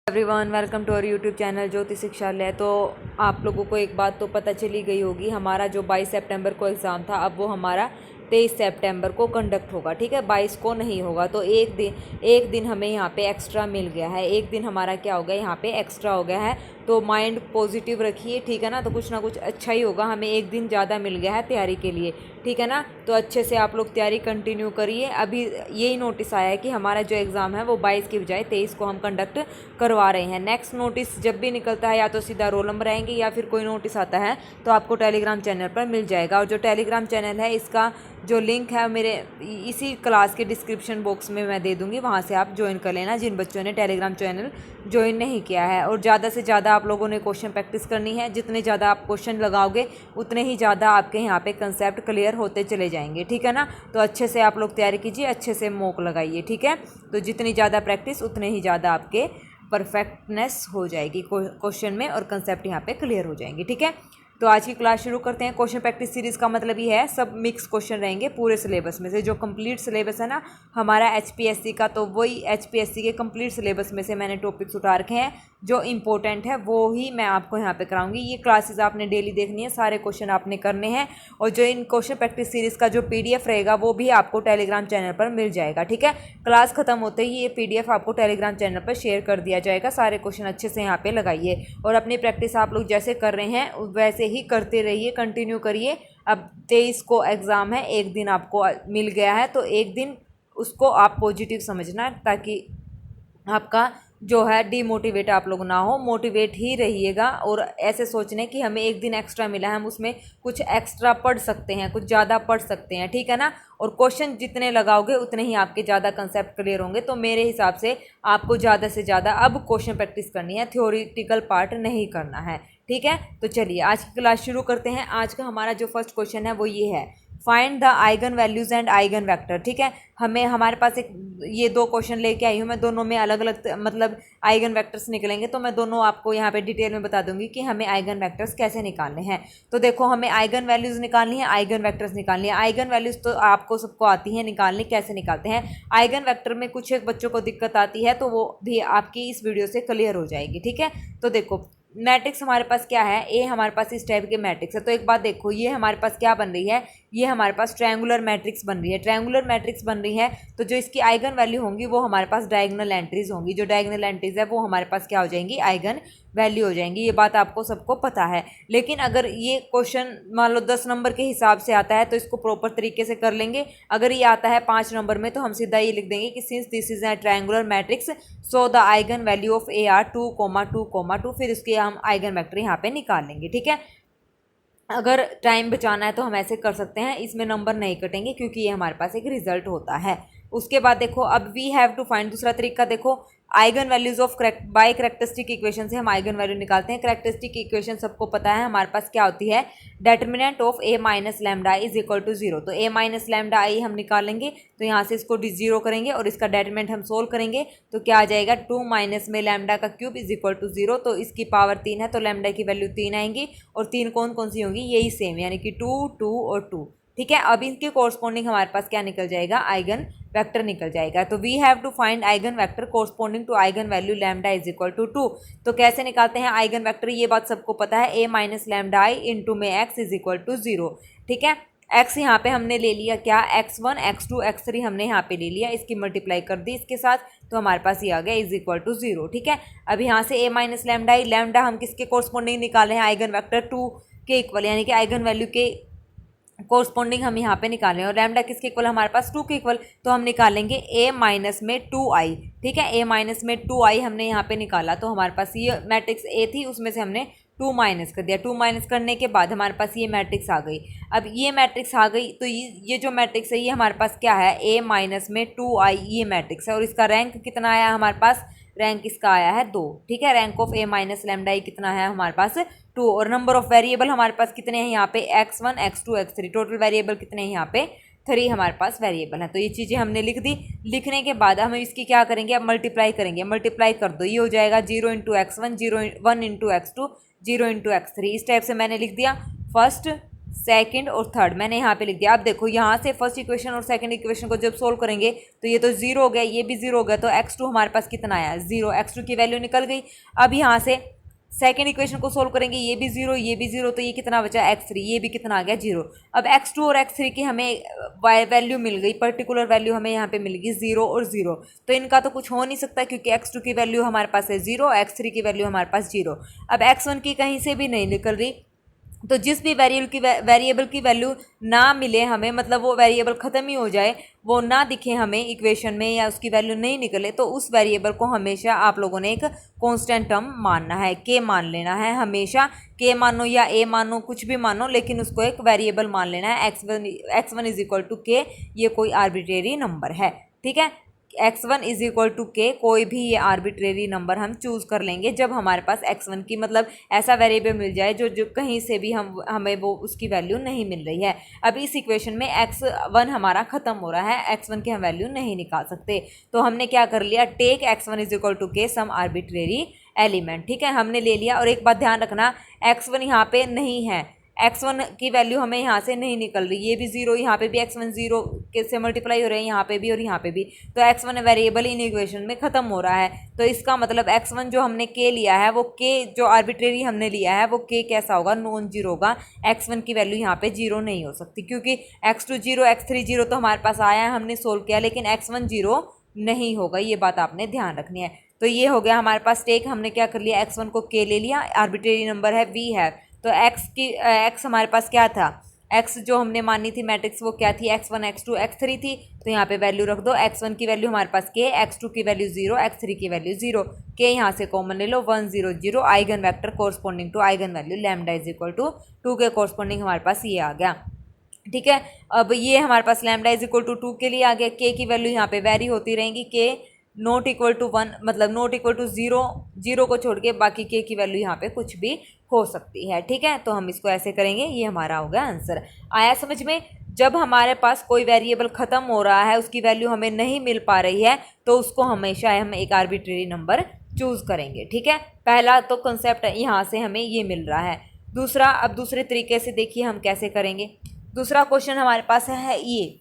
Everyone, welcome to our YouTube channel Jyoti Shikshalaya. तो आप लोगों को एक बात तो पता चली गई होगी, हमारा जो 22 सितंबर को एग्ज़ाम था अब वो हमारा 23 सितंबर को कंडक्ट होगा। ठीक है, 22 को नहीं होगा। तो एक दिन हमें यहाँ पे एक्स्ट्रा मिल गया है। एक दिन हमारा क्या हो गया, यहाँ पे एक्स्ट्रा हो गया है। तो माइंड पॉजिटिव रखिए, ठीक है ना। तो कुछ ना कुछ अच्छा ही होगा, हमें एक दिन ज़्यादा मिल गया है तैयारी के लिए, ठीक है ना। तो अच्छे से आप लोग तैयारी कंटिन्यू करिए। अभी यही नोटिस आया है कि हमारा जो एग्ज़ाम है वो 22 की बजाय 23 को हम कंडक्ट करवा रहे हैं। नेक्स्ट नोटिस जब भी निकलता है या तो सीधा रोल नंबर आएंगे या फिर कोई नोटिस आता है तो आपको टेलीग्राम चैनल पर मिल जाएगा। और जो टेलीग्राम चैनल है इसका जो लिंक है मेरे इसी क्लास के डिस्क्रिप्शन बॉक्स में मैं दे दूँगी, वहाँ से आप ज्वाइन कर लेना जिन बच्चों ने टेलीग्राम चैनल ज्वाइन नहीं किया है। और ज़्यादा से ज़्यादा आप लोगों ने क्वेश्चन प्रैक्टिस करनी है। जितने ज़्यादा आप क्वेश्चन लगाओगे उतने ही ज़्यादा आपके यहाँ पे कंसेप्ट क्लियर होते चले जाएंगे, ठीक है ना। तो अच्छे से आप लोग तैयारी कीजिए, अच्छे से मॉक लगाइए, ठीक है। तो जितनी ज़्यादा प्रैक्टिस उतने ही ज़्यादा आपके परफेक्टनेस हो जाएगी क्वेश्चन में और कंसेप्ट यहाँ पे क्लियर हो जाएंगे, ठीक है। तो आज की क्लास शुरू करते हैं। क्वेश्चन प्रैक्टिस सीरीज़ का मतलब ये है सब मिक्स क्वेश्चन रहेंगे पूरे सिलेबस में से। जो कंप्लीट सिलेबस है ना हमारा एचपीएससी का, तो वही एचपीएससी के कंप्लीट सिलेबस में से मैंने टॉपिक्स उठा रखे हैं। जो इंपॉर्टेंट है वो ही मैं आपको यहाँ पे कराऊंगी। ये क्लासेस आपने डेली देखनी है, सारे क्वेश्चन आपने करने हैं। और जो इन क्वेश्चन प्रैक्टिस सीरीज़ का जो पीडीएफ रहेगा वो भी आपको टेलीग्राम चैनल पर मिल जाएगा, ठीक है। क्लास खत्म होते ही ये पीडीएफ आपको टेलीग्राम चैनल पर शेयर कर दिया जाएगा। सारे क्वेश्चन अच्छे से यहाँ पे लगाइए और अपनी प्रैक्टिस आप लोग जैसे कर रहे हैं वैसे ही करते रहिए, कंटिन्यू करिए। अब 23 को एग्ज़ाम है, एक दिन आपको मिल गया है तो एक दिन उसको आप पॉजिटिव समझना ताकि आपका जो है डीमोटिवेट आप लोग ना हो, मोटिवेट ही रहिएगा। और ऐसे सोचने कि हमें एक दिन एक्स्ट्रा मिला है, हम उसमें कुछ एक्स्ट्रा पढ़ सकते हैं, कुछ ज़्यादा पढ़ सकते हैं, ठीक है ना। और क्वेश्चन जितने लगाओगे उतने ही आपके ज़्यादा कंसेप्ट क्लियर होंगे। तो मेरे हिसाब से आपको ज़्यादा से ज़्यादा अब क्वेश्चन प्रैक्टिस करनी है, थ्योरेटिकल पार्ट नहीं करना है, ठीक है। तो चलिए आज की क्लास शुरू करते हैं। आज का हमारा जो फर्स्ट क्वेश्चन है वो ये है, find the eigen values and eigen vector, ठीक है। हमारे पास एक ये दो क्वेश्चन लेके आई हूँ मैं, दोनों में अलग अलग मतलब आइगन वेक्टर्स निकलेंगे। तो मैं दोनों आपको यहाँ पे डिटेल में बता दूंगी कि हमें आइगन वेक्टर्स कैसे निकालने हैं। तो देखो हमें आइगन वैल्यूज़ निकालनी है, आइगन वेक्टर्स निकालनी है। आइगन वैल्यूज़ तो आपको सबको आती हैं निकालनी, कैसे निकालते हैं। आइगन वेक्टर में कुछ एक बच्चों को दिक्कत आती है तो वो भी आपकी इस वीडियो से क्लियर हो जाएगी, ठीक है। तो देखो मैट्रिक्स हमारे पास क्या है, ए हमारे पास इस टाइप के मैट्रिक्स है। तो एक बात देखो, ये हमारे पास क्या बन रही है, ये हमारे पास ट्रायंगुलर मैट्रिक्स बन रही है। ट्रायंगुलर मैट्रिक्स बन रही है तो जो इसकी आइगन वैल्यू होंगी वो हमारे पास डायगोनल एंट्रीज होंगी। जो डायगोनल एंट्रीज है वो हमारे पास क्या हो जाएंगी, आइगन वैल्यू हो जाएंगी। ये बात आपको सबको पता है। लेकिन अगर ये क्वेश्चन मान लो 10 नंबर के हिसाब से आता है तो इसको प्रॉपर तरीके से कर लेंगे। अगर ये आता है 5 नंबर में तो हम सीधा ये लिख देंगे कि since this is a triangular Matrix so the eigen value of A R 2,2,2, फिर उसके हम आइगन वेक्टर यहाँ पे निकाल लेंगे, ठीक है। अगर टाइम बचाना है तो हम ऐसे कर सकते हैं, इसमें नंबर नहीं कटेंगे क्योंकि ये हमारे पास एक रिजल्ट होता है। उसके बाद देखो अब वी हैव टू फाइंड, दूसरा तरीका देखो, eigen values of by characteristic equation से हम आइगन वैल्यू निकालते हैं। कैरेक्टरिस्टिक इक्वेशन सबको पता है हमारे पास क्या होती है, determinant of A minus lambda is equal to 0। तो ए माइनस लैम्डा आई हम निकालेंगे तो यहाँ से इसको 0 करेंगे और इसका डेटर्मिनेंट हम सोल्व करेंगे तो क्या आ जाएगा, 2 माइनस में लैम्डा का क्यूब इज इक्वल टू 0। तो इसकी पावर 3 है तो लैम्डा की वैल्यू 3 आएंगी और 3 कौन कौन सी होंगी, यही सेम यानी कि 2, 2 और 2, ठीक है। अब इनके कोरस्पॉन्डिंग हमारे पास क्या निकल जाएगा, आइगन वेक्टर निकल जाएगा। तो we have to find eigen vector corresponding to eigen value lambda is equal to 2। तो कैसे निकालते हैं आइगन वेक्टर, ये बात सबको पता है, ए माइनस लैम्डा आई इंटू में एक्स इज इक्वल टू 0, ठीक है। एक्स यहाँ पे हमने ले लिया क्या, x1 x2 x3 हमने यहाँ पे ले लिया, इसकी मल्टीप्लाई कर दी इसके साथ तो हमारे पास ये आ गया इज इक्वल टू 0, ठीक है। अब यहाँ से ए माइनस लैम्डा आई, लैम्डा हम किसके कोरस्पॉन्डिंग निकाले हैं, आइगन वेक्टर 2 के इक्वल यानी कि आइगन वैल्यू के कोरस्पॉन्डिंग हम यहाँ पे निकालें। और लैम्डा किसके इक्वल, हमारे पास 2 के इक्वल, तो हम निकालेंगे a माइनस में 2i, ठीक है। a माइनस में 2i हमने यहाँ पे निकाला तो हमारे पास ये मैट्रिक्स a थी उसमें से हमने 2 माइनस कर दिया। 2 माइनस करने के बाद हमारे पास ये मैट्रिक्स आ गई। अब ये मैट्रिक्स आ गई तो ये जो मैट्रिक्स है ये हमारे पास क्या है, a माइनस में 2i ये मैट्रिक्स है। और इसका रैंक कितना आया हमारे पास, रैंक इसका आया है 2, ठीक है। Rank of A minus lambda I कितना है हमारे पास 2। और नंबर ऑफ वेरिएबल हमारे पास कितने हैं यहाँ पे, x1 x2 x3, total variable कितने हैं यहाँ पे 3 हमारे पास वेरिएबल है। तो ये चीज़ें हमने लिख दी। लिखने के बाद हम इसकी क्या करेंगे, अब मल्टीप्लाई करेंगे। मल्टीप्लाई कर दो, ये हो जाएगा 0 into x1, 1 into x2, 0 into x3, इस टाइप से मैंने लिख दिया फर्स्ट सेकंड और थर्ड मैंने यहाँ पे लिख दिया। अब देखो यहाँ से फर्स्ट इक्वेशन और सेकंड इक्वेशन को जब सोल्व करेंगे तो ये तो 0 हो गया, ये भी 0 हो गया, तो x2 हमारे पास कितना आया 0, x2 की वैल्यू निकल गई। अब यहाँ से सेकेंड इक्वेशन को सोल्व करेंगे, ये भी 0, ये भी 0, तो ये कितना बचा x3, ये भी कितना आ गया 0। अब x2 और x3 की हमें वैल्यू मिल गई, पर्टिकुलर वैल्यू हमें यहाँ पे मिल गई 0 और 0, तो इनका तो कुछ हो नहीं सकता क्योंकि x2 की वैल्यू हमारे पास है 0, x3 की वैल्यू हमारे पास 0। अब x1 की कहीं से भी नहीं निकल रही, तो जिस भी वेरिएबल की वैल्यू ना मिले हमें, मतलब वो वेरिएबल ख़त्म ही हो जाए, वो ना दिखे हमें इक्वेशन में या उसकी वैल्यू नहीं निकले, तो उस वेरिएबल को हमेशा आप लोगों ने एक कांस्टेंट टर्म मानना है, के मान लेना है। हमेशा के मानो या ए मानो, कुछ भी मानो, लेकिन उसको एक वेरिएबल मान लेना है। x1 इज इक्वल टू के, ये कोई आर्बिट्रेरी नंबर है, ठीक है। x1 इज इक्वल टू के, कोई भी ये आर्बिट्रेरी नंबर हम चूज़ कर लेंगे जब हमारे पास x1 की मतलब ऐसा वेरिएबल मिल जाए जो कहीं से भी हमें वो उसकी वैल्यू नहीं मिल रही है। अब इस इक्वेशन में x1 हमारा ख़त्म हो रहा है, x1 की हम वैल्यू नहीं निकाल सकते, तो हमने क्या कर लिया, take x1 is equal to के सम आर्बिट्रेरी एलिमेंट, ठीक है, हमने ले लिया। और एक बात ध्यान रखना, x1 यहाँ पे नहीं है, x1 की वैल्यू हमें यहाँ से नहीं निकल रही, ये भी 0, यहाँ पे भी x1 0 के से मल्टीप्लाई हो रहे हैं, यहाँ पे भी और यहाँ पे भी, तो x1 वेरिएबल इन इक्वेशन में ख़त्म हो रहा है। तो इसका मतलब x1 जो हमने k लिया है, वो k जो आर्बिट्रेरी हमने लिया है वो k कैसा होगा, नॉन जीरो होगा। x1 की वैल्यू यहाँ पे 0 नहीं हो सकती क्योंकि x2 0, x3 0 तो हमारे पास आया है, हमने सोल्व किया, लेकिन x1 0 नहीं होगा, ये बात आपने ध्यान रखनी है। तो ये हो गया हमारे पास टेक, हमने क्या कर लिया, x1 को k ले लिया, आर्बिट्रेरी नंबर है v है, तो x हमारे पास क्या था, x जो हमने मानी थी मैट्रिक्स वो क्या थी, x1 x2 x3 थी, तो यहाँ पे वैल्यू रख दो। x1 की वैल्यू हमारे पास k, x2 की वैल्यू 0, x3 की वैल्यू 0, k यहाँ से कॉमन ले लो, 1 0 0, eigen vector corresponding to eigen value lambda is equal to 2 के कोरस्पॉन्डिंग हमारे पास ये आ गया, ठीक है। अब ये हमारे पास लैम्डा इज इक्वल टू 2 के लिए आ गया। k की वैल्यू यहाँ पे वेरी होती रहेंगी, k नॉट इक्वल टू 1 मतलब नॉट इक्वल टू 0, 0 को छोड़ के बाकी k की वैल्यू यहाँ पे कुछ भी हो सकती है, ठीक है। तो हम इसको ऐसे करेंगे, ये हमारा हो गया आंसर। आया समझ में? जब हमारे पास कोई वेरिएबल ख़त्म हो रहा है, उसकी वैल्यू हमें नहीं मिल पा रही है, तो उसको हमेशा हम एक आर्बिट्रेरी नंबर चूज़ करेंगे, ठीक है। पहला तो कंसेप्ट यहाँ से हमें ये मिल रहा है। दूसरा, अब दूसरे तरीके से देखिए हम कैसे करेंगे। दूसरा क्वेश्चन हमारे पास है ये,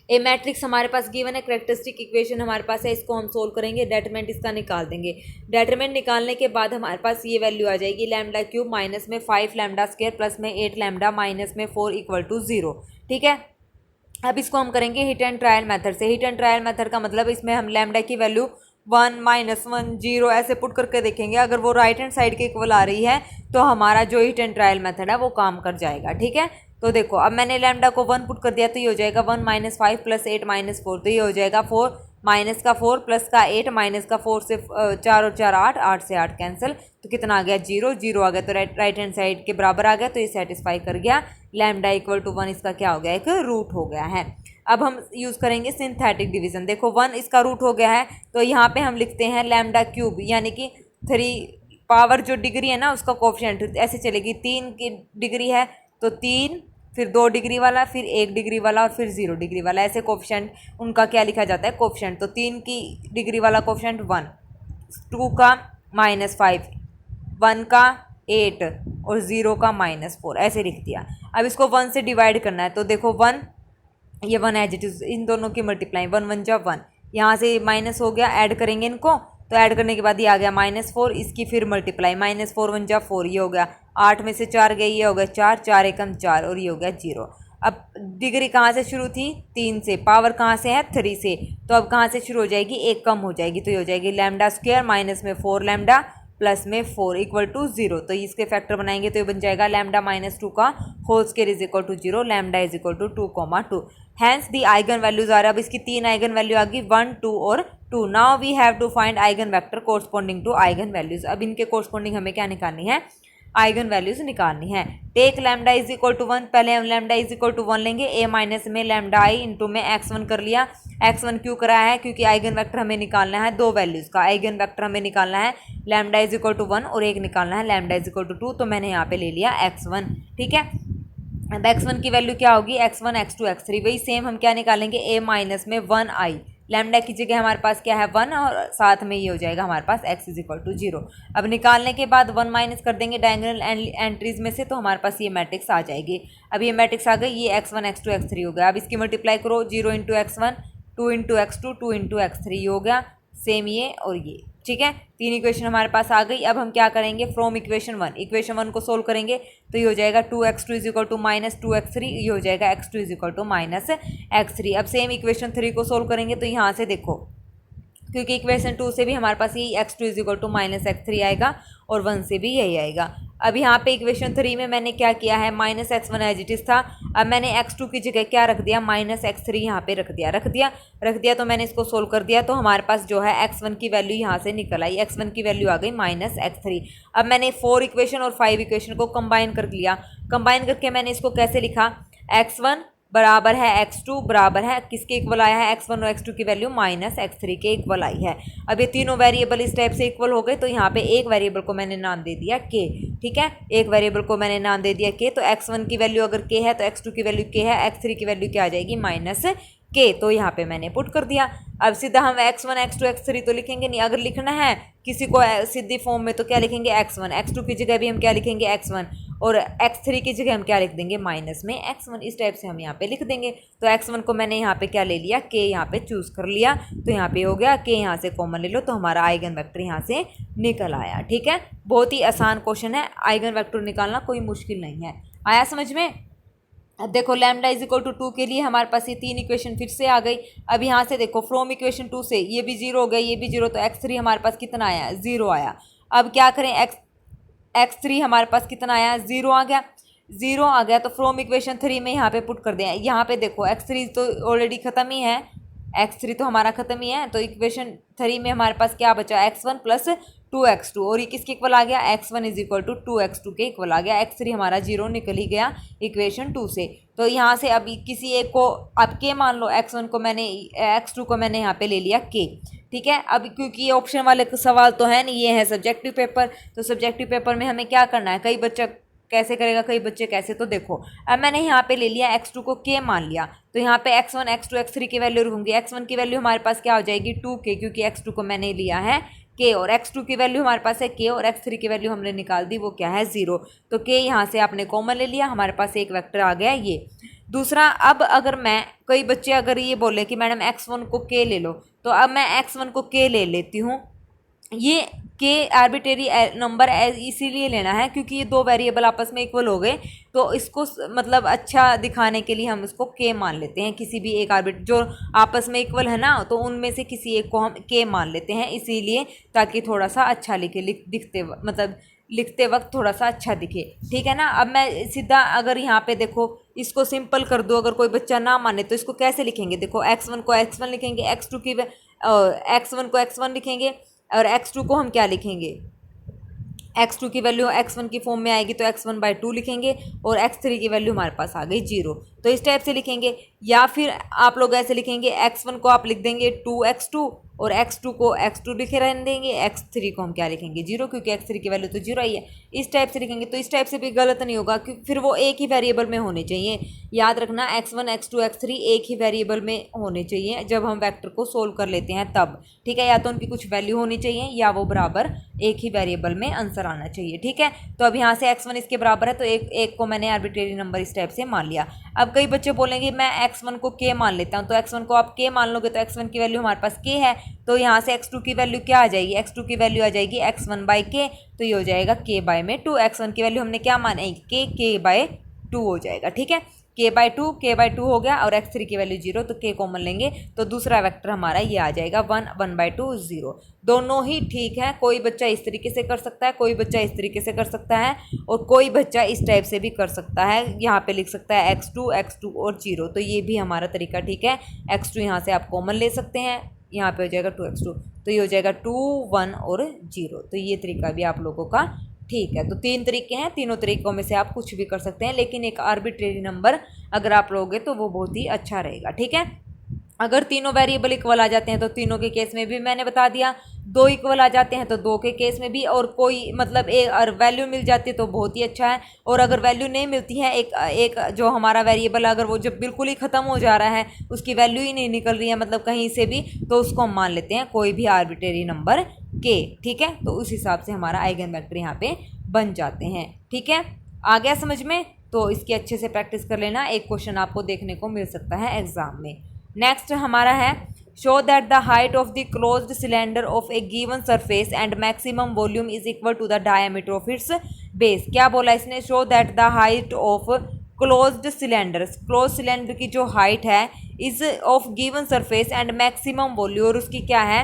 ए मैट्रिक्स हमारे पास गिवन है, कैरेक्टरिस्टिक इक्वेशन हमारे पास है, इसको हम सोल्व करेंगे, डेटरमिनेंट इसका निकाल देंगे। डेटरमिनेंट निकालने के बाद हमारे पास ये वैल्यू आ जाएगी, लैम्डा क्यूब माइनस में 5 लैम्डा स्क्वायर प्लस में 8 लैम्डा माइनस में 4 इक्वल टू 0, ठीक है। अब इसको हम करेंगे हिट एंड ट्रायल मेथड से। हिट एंड ट्रायल मेथड का मतलब इसमें हम लैम्डा की वैल्यू 1 -1 0 ऐसे पुट करके देखेंगे, अगर वो राइट हैंड साइड के इक्वल आ रही है तो हमारा जो हिट एंड ट्रायल मेथड है वो काम कर जाएगा, ठीक है। तो देखो अब मैंने लैम्डा को 1 पुट कर दिया, तो ये हो जाएगा 1 - 5 + 8 - 4, तो ये हो जाएगा 4 माइनस का 4 प्लस का 8 माइनस का 4 से 4 और 4 8, 8 से 8 कैंसिल, तो कितना आ गया 0 0 आ गया, तो राइट हैंड साइड के बराबर आ गया, तो ये सेटिस्फाई कर गया। लैम्डा इक्वल टू 1 इसका क्या हो गया, एक रूट हो गया है। अब हम यूज़ करेंगे सिंथेटिक डिवीज़न। देखो 1 इसका रूट हो गया है, तो यहाँ पे हम लिखते हैं लैम्डा क्यूब, यानी कि 3 पावर जो डिग्री है ना उसका कोफिशिएंट ऐसे चलेगी, 3 की डिग्री है तो 3, फिर 2 डिग्री वाला, फिर 1 डिग्री वाला और फिर 0 डिग्री वाला, ऐसे कोफिशिएंट उनका क्या लिखा जाता है, कोफिशिएंट। तो 3 की डिग्री वाला कोफिशिएंट 1, 2 का -5, 1 का 8 और 0 का -4, ऐसे लिख दिया। अब इसको 1 से डिवाइड करना है, तो देखो 1 ये 1 एज इट इज, इन दोनों की मल्टीप्लाई 1 1 जा 1, यहाँ से माइनस हो गया, ऐड करेंगे इनको, तो ऐड करने के बाद ये आ गया -4, इसकी फिर मल्टीप्लाई -4 1 जा 4, ये हो गया 8 में से 4 गई, ये हो गया 4 4 एकम 4 और ये हो गया 0। अब डिग्री कहाँ से शुरू थी, 3 से, पावर कहाँ से है 3 से, तो अब कहाँ से शुरू हो जाएगी, 1 कम हो जाएगी, तो ये हो जाएगी लैम्डा स्क्वायर माइनस में 4 लैम्डा प्लस में 4 इक्वल टू 0, तो इसके फैक्टर बनाएंगे तो ये बन जाएगा लैम्डा -2 का whole square is equal to 0, lambda is equal to 2,2। Hence the eigen values आ रहा है, अब इसकी 3 आइगन वैल्यू आ गई 1 2 और 2। Now we have to find eigen vector corresponding to eigen values. अब इनके कोरस्पॉन्डिंग हमें क्या निकालनी है, आइगन वैल्यूज निकालनी है। Take lambda is equal to 1, पहले हम लैम्डा इज इक्वल टू 1 लेंगे, a माइनस में लैम्डा आई इंटू में x1 कर लिया। x1 क्यों करा है, क्योंकि आइगन वेक्टर हमें निकालना है 2 वैल्यूज़ का, आइगन वेक्टर हमें निकालना है लैम्डा इज इक्वल टू 1 और एक निकालना है लैम्डा इज इक्वल टू 2, तो मैंने यहाँ पे ले लिया x1, ठीक है। अब x1 की वैल्यू क्या होगी, x1 x2 x3, वही सेम हम क्या निकालेंगे, a माइनस में 1 i लैम्डा की जगह हमारे पास क्या है 1 और साथ में ये हो जाएगा हमारे पास x इज इक्वल टू 0। अब निकालने के बाद 1 माइनस कर देंगे डायगोनल एंट्रीज में से, तो हमारे पास ये मैट्रिक्स आ जाएगी। अब ये मैट्रिक्स आ गई, ये x1 x2 x3 हो गया। अब इसकी मल्टीप्लाई करो, 0 into x1, 2 into x2, 2 into x3 हो गया, सेम ये और ये, ठीक है। 3 इक्वेशन हमारे पास आ गई। अब हम क्या करेंगे, फ्रॉम इक्वेशन 1, इक्वेशन 1 को सोल्व करेंगे तो ये हो जाएगा 2x2 is equal to minus 2x3, ये हो जाएगा x2 is equal to minus x3। अब सेम इक्वेशन 3 को सोल्व करेंगे तो यहाँ से देखो, क्योंकि इक्वेशन 2 से भी हमारे पास यही x2 is equal to minus x3 आएगा और 1 से भी यही आएगा। अब यहाँ पे इक्वेशन 3 में मैंने क्या किया है, minus x1 as it is था, अब मैंने x2 की जगह क्या रख दिया, माइनस x3 यहाँ पे रख दिया तो मैंने इसको सोल्व कर दिया, तो हमारे पास जो है x1 की वैल्यू यहाँ से निकल आई, x1 की वैल्यू आ गई माइनस x3। अब मैंने 4 इक्वेशन और 5 इक्वेशन को कंबाइन कर लिया, कंबाइन करके मैंने इसको कैसे लिखा, x1 बराबर है x2 बराबर है किसके इक्वल आया है, x1 और x2 की वैल्यू माइनस x3 के इक्वल आई है। अब ये तीनों वेरिएबल इस टाइप से इक्वल हो गए, तो यहाँ पे एक वेरिएबल को मैंने नाम दे दिया k, ठीक है, एक वेरिएबल को मैंने नाम दे दिया k। तो x1 की वैल्यू अगर k है तो x2 की वैल्यू k है, x3 की वैल्यू क्या आ जाएगी माइनस k, तो यहाँ पे मैंने पुट कर दिया। अब सीधा हम x1 x2 x3 तो लिखेंगे नहीं, अगर लिखना है किसी को सीधी फॉर्म में तो क्या लिखेंगे x1, x2 की जगह भी हम क्या लिखेंगे x1 और x3 की जगह हम क्या लिख देंगे माइनस में x1, इस टाइप से हम यहाँ पे लिख देंगे। तो x1 को मैंने यहाँ पे क्या ले लिया, k यहाँ पे चूज़ कर लिया, तो यहाँ पे हो गया k, यहाँ से कॉमन ले लो तो हमारा आइगन वेक्टर यहाँ से निकल आया, ठीक है। बहुत ही आसान क्वेश्चन है, आइगन वेक्टर निकालना कोई मुश्किल नहीं है। आया समझ में। अब देखो लैम्डा इज इक्वल टू 2 के लिए हमारे पास ये 3 इक्वेशन फिर से आ गई। अब यहाँ से देखो फ्रॉम इक्वेशन 2 से ये भी 0 हो गया, ये भी 0, तो x3 हमारे पास कितना आया, 0 आया। अब क्या करें, x3 हमारे पास कितना आया, 0 आ गया, 0 आ गया, तो फ्रॉम इक्वेशन 3 में यहाँ पे पुट कर दें। यहाँ पे देखो x3 तो ऑलरेडी ख़त्म ही है, x3 तो हमारा ख़त्म ही है, तो इक्वेशन 3 में हमारे पास क्या बचा, x1 प्लस 2x2, और ये किसके इक्वल आ गया, x1 is equal to 2x2 के इक्वल आ गया। x3 हमारा 0 निकल ही गया इक्वेशन 2 से। तो यहाँ से अभी किसी एक को अब k मान लो, x1 को मैंने, x2 को मैंने यहाँ पे ले लिया k, ठीक है। अब क्योंकि ये ऑप्शन वाले सवाल तो है नहीं, ये है सब्जेक्टिव पेपर, तो सब्जेक्टिव पेपर में हमें क्या करना है, कई बच्चा कैसे करेगा, कई बच्चे कैसे, तो देखो अब मैंने यहाँ पे ले लिया x2 को k मान लिया, तो यहाँ पे x1 x2 x3 की वैल्यू रखूँगी। x1 की वैल्यू हमारे पास क्या हो जाएगी 2k, क्योंकि x2 को मैंने लिया है k, और x2 की वैल्यू हमारे पास है k, और x3 की वैल्यू हमने निकाल दी, वो क्या है 0, तो k यहाँ से आपने कॉमन ले लिया, हमारे पास एक वेक्टर आ गया ये। दूसरा, अब अगर मैं, कई बच्चे अगर ये बोले कि मैडम x1 को k ले लो, तो अब मैं x1 को k ले लेती हूँ। ये k आर्बिट्रेरी नंबर इसीलिए लेना है क्योंकि ये दो वेरिएबल आपस में इक्वल हो गए, तो इसको मतलब अच्छा दिखाने के लिए हम इसको k मान लेते हैं। किसी भी एक आर्बिट जो आपस में इक्वल है ना, तो उनमें से किसी एक को हम k मान लेते हैं, इसीलिए ताकि थोड़ा सा अच्छा दिखते मतलब लिखते वक्त थोड़ा सा अच्छा दिखे, ठीक है ना। अब मैं सीधा अगर यहाँ पे देखो इसको सिंपल कर दो, अगर कोई बच्चा ना माने तो इसको कैसे लिखेंगे, देखो x1 को x1 लिखेंगे, x1 को x1 लिखेंगे, और x2 को हम क्या लिखेंगे, x2 की वैल्यू x1 की फॉर्म में आएगी तो x1/2 लिखेंगे, और x3 की वैल्यू हमारे पास आ गई 0, तो इस टाइप से लिखेंगे। या फिर आप लोग ऐसे लिखेंगे, x1 को आप लिख देंगे 2x2 और x2 को x2 लिखे रहने देंगे, x3 को हम क्या लिखेंगे 0, क्योंकि x3 की वैल्यू तो 0 आई है। इस टाइप से लिखेंगे तो इस टाइप से भी गलत नहीं होगा, क्योंकि फिर वो एक ही वेरिएबल में होने चाहिए। याद रखना x1 x2 x3 एक ही वेरिएबल में होने चाहिए जब हम वेक्टर को सोल्व कर लेते हैं तब, ठीक है। या तो उनकी कुछ वैल्यू होनी चाहिए या वो बराबर एक ही वेरिएबल में आंसर आना चाहिए, ठीक है। तो अब यहाँ से x1 इसके बराबर है, तो एक को मैंने आर्बिट्रेरी नंबर इस टाइप से मान लिया। अब कई बच्चे बोलेंगे मैं x1 को k मान लेता हूँ, तो x1 को आप k मान लोगे तो x1 की वैल्यू हमारे पास k है, तो यहाँ से x2 की वैल्यू क्या आ जाएगी, x2 की वैल्यू आ जाएगी x1/k, तो ये हो जाएगा k/2। x1 की वैल्यू हमने क्या माना, k/2 हो जाएगा, ठीक है। k/2 हो गया, और x3 की वैल्यू 0, तो k कॉमन लेंगे तो दूसरा वेक्टर हमारा ये आ जाएगा 1/2 0। दोनों ही ठीक है, कोई बच्चा इस तरीके से कर सकता है, कोई बच्चा इस तरीके से कर सकता है, और कोई बच्चा इस टाइप से भी कर सकता है। यहाँ पे लिख सकता है x2 और 0, तो ये भी हमारा तरीका ठीक है। x2 यहाँ से आप कॉमन ले सकते हैं, यहाँ पे हो जाएगा 2x2, तो ये हो जाएगा 2 1 और 0, तो ये तरीका भी आप लोगों का ठीक है। तो 3 तरीके हैं, तीनों तरीकों में से आप कुछ भी कर सकते हैं, लेकिन एक आर्बिट्रेरी नंबर अगर आप लोगे तो वो बहुत ही अच्छा रहेगा, ठीक है। अगर तीनों वेरिएबल इक्वल आ जाते हैं तो तीनों के केस में भी मैंने बता दिया, दो इक्वल आ जाते हैं तो दो के केस में भी, और कोई मतलब एक वैल्यू मिल जाती है तो बहुत ही अच्छा है। और अगर वैल्यू नहीं मिलती है, एक जो हमारा वेरिएबल अगर वो जब बिल्कुल ही ख़त्म हो जा रहा है, उसकी वैल्यू ही नहीं निकल रही है मतलब कहीं से भी, तो उसको हम मान लेते हैं कोई भी आर्बिट्रेरी नंबर के। ठीक है, तो उस हिसाब से हमारा आइगन वेक्टर यहाँ पे बन जाते हैं। ठीक है, आ गया समझ में? तो इसकी अच्छे से प्रैक्टिस कर लेना, एक क्वेश्चन आपको देखने को मिल सकता है एग्जाम में। नेक्स्ट हमारा है show that the height of the closed cylinder of a given surface and maximum volume is equal to the diameter of its base. क्या बोला इसने? Show that the height of closed cylinder, close cylinder की जो height है is of given surface and maximum volume, और उसकी क्या है,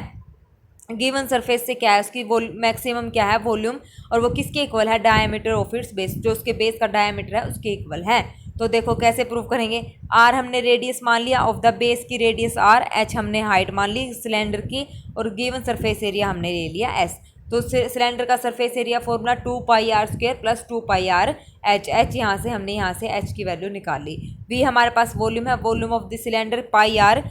गिवन सरफेस से क्या है उसकी मैक्सिमम क्या है वॉल्यूम, और वो किसके इक्वल है? डायमीटर ऑफ इट्स बेस, जो उसके बेस का डायमीटर है उसके इक्वल है। तो देखो कैसे प्रूव करेंगे। आर हमने रेडियस मान लिया ऑफ द बेस की रेडियस आर, एच हमने हाइट मान ली सिलेंडर की, और गिवन सरफेस एरिया हमने ले लिया एस। तो सिलेंडर का surface area formula 2πr² plus 2πr H, H यहाँ से हमने यहाँ से एच की वैल्यू निकाल ली। वी हमारे पास वॉल्यूम है, volume of the cylinder πr²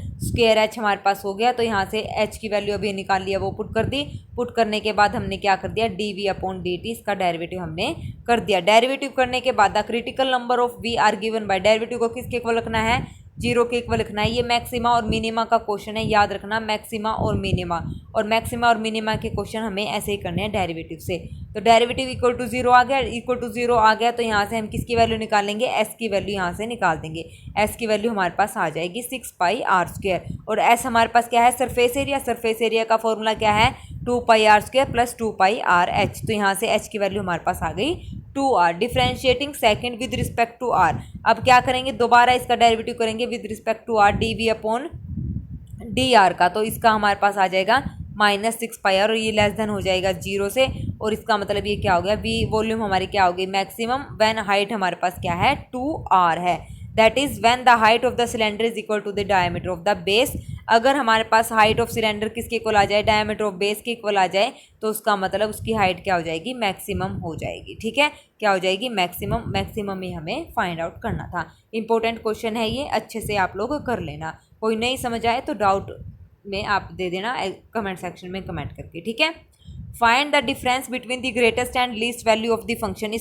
H हमारे पास हो गया, तो यहाँ से एच की वैल्यू अभी निकाल लिया, वो पुट कर दी। पुट करने के बाद हमने क्या कर दिया? dv/dt, इसका डेरिवेटिव हमने कर दिया। डेरिवेटिव करने के बाद the critical number of we are given by, derivative को किसके इक्वल रखना है? 0 के इक्वल लिखना है। ये मैक्सिमा और मिनिमा का क्वेश्चन है, याद रखना, मैक्सिमा और मिनिमा, और मैक्सिमा और मिनिमा के क्वेश्चन हमें ऐसे ही करने हैं डेरिवेटिव से। तो डेरिवेटिव इक्वल टू 0 आ गया, इक्वल टू 0 आ गया, तो यहाँ से हम किसकी वैल्यू निकालेंगे? एस की वैल्यू यहाँ से निकाल देंगे। एस की वैल्यू हमारे पास आ जाएगी 6πr², और एस हमारे पास क्या है? सरफेस एरिया, सरफेस एरिया का फॉर्मूला क्या है? 2πr² प्लस 2πrh, तो यहाँ से एच की वैल्यू हमारे पास आ गई 2r। Differentiating second with respect to r, अब क्या करेंगे? दोबारा इसका डेरिवेटिव करेंगे with respect to r, dv/dr का, तो इसका हमारे पास आ जाएगा -6πr, और ये लेस देन हो जाएगा 0 से, और इसका मतलब ये क्या हो गया? वी वॉल्यूम हमारी क्या हो गई? मैक्सिमम, व्हेन हाइट हमारे पास क्या है? 2r है, that is when the height of the cylinder is equal to the diameter of the base. अगर हमारे पास हाइट ऑफ सिलेंडर किसके इक्वल आ जाए? डायमीटर ऑफ बेस के इक्वल आ जाए, तो उसका मतलब उसकी हाइट क्या हो जाएगी? मैक्सिमम हो जाएगी। ठीक है, क्या हो जाएगी? मैक्सिमम। मैक्सिमम ही हमें फाइंड आउट करना था। इंपॉर्टेंट क्वेश्चन है ये, अच्छे से आप लोग कर लेना। कोई नहीं समझ आए तो डाउट में आप दे देना कमेंट सेक्शन में कमेंट करके। ठीक है, find the difference between the greatest and least value of the function.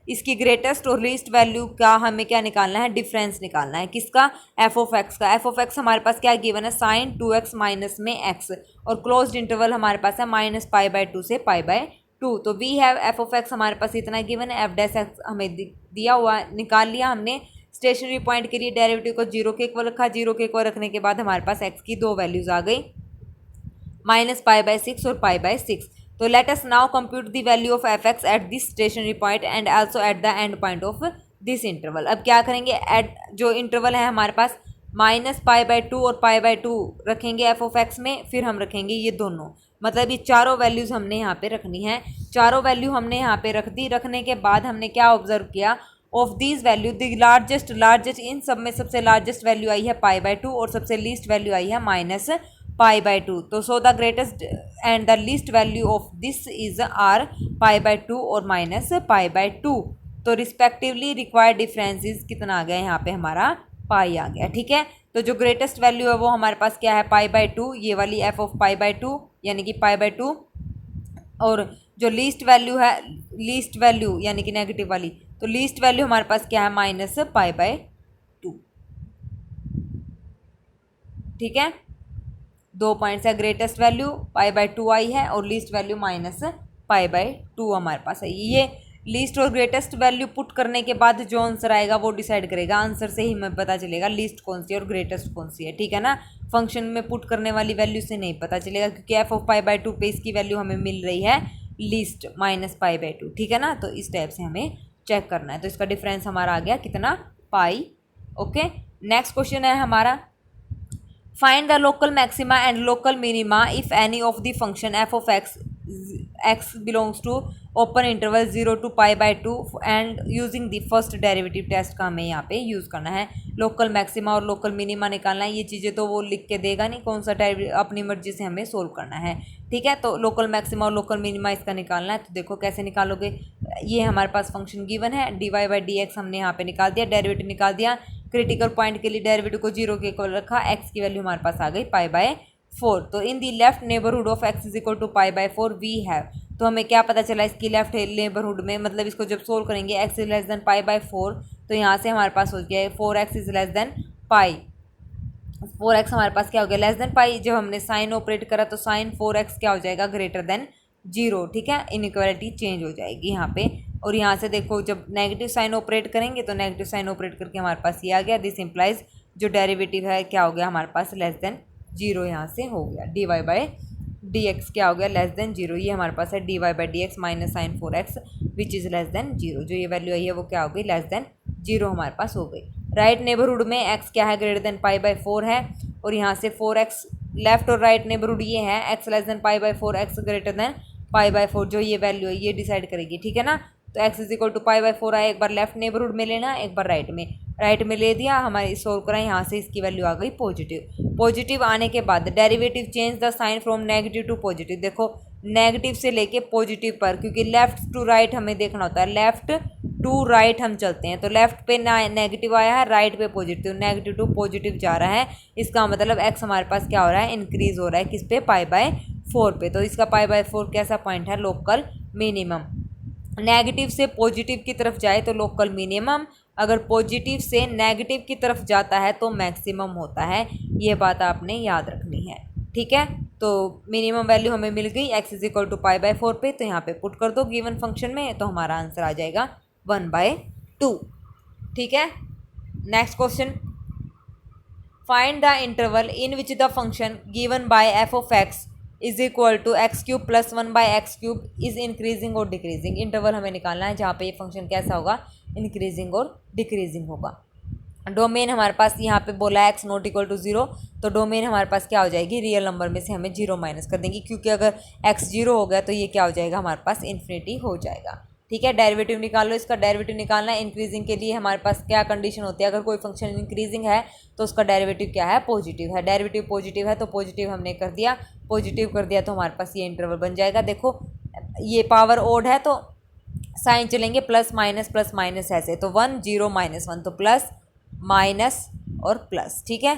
इसकी ग्रेटेस्ट और लीस्ट वैल्यू का हमें क्या निकालना है? डिफरेंस निकालना है। किसका? एफ ऑफ एक्स का। एफ ऑफ एक्स हमारे पास क्या गिवन है? sin 2x माइनस में x, और क्लोज्ड इंटरवल हमारे पास है -π/2 से π/2। तो we have f of x हमारे पास इतना गिवन है, f' हमें दिया हुआ, निकाल लिया हमने। स्टेशनरी पॉइंट के लिए डेरिवेटिव को 0 के इक्वल रखा, 0 के इक्वल रखने के बाद हमारे पास x की दो वैल्यूज आ गई, -π/6 और π/6। तो let us now compute the value of F x at this stationary point and also at the end point of this interval. अब क्या करेंगे? एट जो इंटरवल है हमारे पास -π/2 और π/2 रखेंगे एफ ऑफ एक्स में, फिर हम रखेंगे ये दोनों, मतलब ये चारों वैल्यूज़ हमने यहाँ पे रखनी है। चारों वैल्यू हमने यहाँ पे रख दी। रखने के बाद हमने क्या ऑब्जर्व किया? Of these value the largest in सब में सबसे लार्जेस्ट वैल्यू आई है π/2, और सबसे लीस्ट वैल्यू आई है -π/2। तो so the greatest and the least value of this is are π/2 और -π/2। तो रिस्पेक्टिवली रिक्वायर्ड डिफरेंस इज कितना आ गया? यहाँ पे हमारा पाई आ गया। ठीक है, तो जो ग्रेटेस्ट वैल्यू है वो हमारे पास क्या है? π/2, ये वाली एफ ऑफ π/2 यानी कि π/2, और जो लीस्ट वैल्यू है, लीस्ट वैल्यू यानी कि नेगेटिव वाली, तो लीस्ट वैल्यू हमारे पास क्या है? -π/2। ठीक है, 2 पॉइंट्स है। ग्रेटेस्ट वैल्यू π/2 आई है, और लीस्ट वैल्यू -π/2 हमारे पास है। ये लीस्ट और ग्रेटेस्ट वैल्यू पुट करने के बाद जो आंसर आएगा वो डिसाइड करेगा। आंसर से ही हमें पता चलेगा लीस्ट कौन सी है और ग्रेटेस्ट कौन सी है। ठीक है ना, फंक्शन में पुट करने वाली वैल्यू से नहीं पता चलेगा, क्योंकि एफ ऑफ π/2 पे इसकी वैल्यू हमें मिल रही है लीस्ट -π/2। ठीक है ना, तो इस टाइप से हमें चेक करना है। तो इसका डिफरेंस हमारा आ गया कितना? पाई। ओके, नेक्स्ट क्वेश्चन है हमारा, find the local maxima and local minima if any of the function f of x belongs to open interval 0 to π/2 and using the first derivative test का हमें यहाँ पे यूज़ करना है। लोकल मैक्सिमा और local minima निकालना है। ये चीज़ें तो वो लिख के देगा नहीं, कौन सा अपनी मर्जी से हमें सोल्व करना है। ठीक है, तो लोकल मैक्सिमा और लोकल मिनिमा इसका निकालना है। तो देखो कैसे निकालोगे। ये हमारे पास फंक्शन गिवन है, dy/dx हमने यहाँ पे निकाल दिया, डेरिवेटिव निकाल दिया। क्रिटिकल पॉइंट के लिए डेरिवेटिव को 0 के इक्वल रखा, x की वैल्यू हमारे पास आ गई π/6। 4। तो in the left neighbourhood of x is equal to pi by 4 we have, तो हमें क्या पता चला इसकी लेफ्ट नेबरहुड में, मतलब इसको जब सोल्व करेंगे x is less than pi by 4, तो यहाँ से हमारे पास हो गया है 4x is less than pi. 4x हमारे पास क्या हो गया, लेस देन पाई। जब हमने साइन ऑपरेट करा तो साइन 4x क्या हो जाएगा, ग्रेटर देन 0। ठीक है, इनइक्वालिटी चेंज हो जाएगी यहाँ पे। और यहाँ से देखो जब नेगेटिव साइन ऑपरेट करेंगे तो नेगेटिव साइन ऑपरेट करके हमारे पास ये आ गया, दिस इम्प्लाइज जो डेरिवेटिव है क्या हो गया हमारे पास, लेस देन 0 यहाँ से हो गया। D Y by D x क्या हो गया, लेस देन 0। ये हमारे पास है D Y by D x minus sine 4x which is less than 0। जो ये वैल्यू आई है वो क्या हो गई, लेस देन 0 हमारे पास हो गई। राइट नेबरहुड में x क्या है, ग्रेटर देन पाई बाई 4 है, और यहाँ से 4x लेफ्ट और राइट नेबरहुड ये है x less than pi by 4, x greater than pi by 4। जो ये वैल्यू है ये डिसाइड करेगी। ठीक है ना, तो x is equal to pi by 4 आया, एक बार लेफ्ट नेबरहुड में लेना, एक बार राइट में। राइट में ले दिया, हमारे सोल्व करा, यहाँ से इसकी वैल्यू आ गई पॉजिटिव। पॉजिटिव आने के बाद derivative change the sign from negative to positive. देखो नेगेटिव से लेके पॉजिटिव पर, क्योंकि लेफ्ट टू राइट हमें देखना होता है, लेफ्ट टू राइट हम चलते हैं, तो लेफ्ट पे नेगेटिव आया है, राइट पे पॉजिटिव, नेगेटिव टू पॉजिटिव जा रहा है। इसका मतलब x हमारे पास क्या हो रहा है, इंक्रीज हो रहा है, किस पे, पाई बाय 4 पे। तो इसका पाई बाय 4 कैसा पॉइंट है, लोकल मिनिमम। नेगेटिव से पॉजिटिव की तरफ जाए तो लोकल मिनिमम, अगर पॉजिटिव से नेगेटिव की तरफ जाता है तो मैक्सिमम होता है। ये बात आपने याद रखनी है। ठीक है, तो मिनिमम वैल्यू हमें मिल गई x is equal to pi by 4 पे, तो यहाँ पे पुट कर दो गिवन फंक्शन में, तो हमारा आंसर आ जाएगा 1/2। ठीक है, next question, find the interval in which the function given by f of x is equal to x cube plus 1 by x cube is increasing और डिक्रीजिंग। इंटरवल हमें निकालना है जहाँ पे ये फंक्शन कैसा होगा, इंक्रीजिंग और डिक्रीजिंग होगा। डोमेन हमारे पास यहाँ पे बोला है एक्स नॉट इक्वल टू 0, तो डोमेन हमारे पास क्या हो जाएगी, रियल नंबर में से हमें 0 माइनस कर देंगे, क्योंकि अगर एक्स 0 हो गया तो ये क्या हो जाएगा, हमारे पास इन्फिनिटी हो जाएगा। ठीक है, डेरिवेटिव निकाल लो, इसका डेरिवेटिव निकालना है। इंक्रीजिंग के लिए हमारे पास क्या कंडीशन होती है, अगर कोई फंक्शन इंक्रीजिंग है तो उसका डेरिवेटिव क्या है, पॉजिटिव है। डेरिवेटिव पॉजिटिव है तो पॉजिटिव हमने कर दिया, पॉजिटिव कर दिया तो हमारे पास ये इंटरवल बन जाएगा। देखो ये पावर ओड है तो साइन चलेंगे प्लस माइनस ऐसे, तो 1 0 -1, तो प्लस माइनस और प्लस। ठीक है,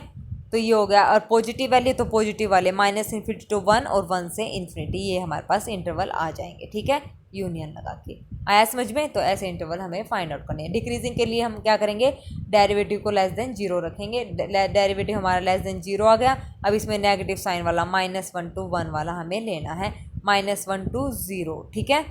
तो ये हो गया। और पॉजिटिव वैल्यू तो पॉजिटिव वाले माइनस इन्फिनिटी टू 1 और 1 से इन्फिनिटी, ये हमारे पास इंटरवल आ जाएंगे। ठीक है, यूनियन लगा के आया समझ में। तो ऐसे इंटरवल हमें फाइंड आउट करने हैं। डिक्रीजिंग के लिए हम क्या करेंगे, डेरिवेटिव को लेस देन 0 रखेंगे। डेरिवेटिव हमारा लेस देन 0 आ गया। अब इसमें नेगेटिव साइन वाला -1 to 1 वाला हमें लेना है, -1 to 0। ठीक है,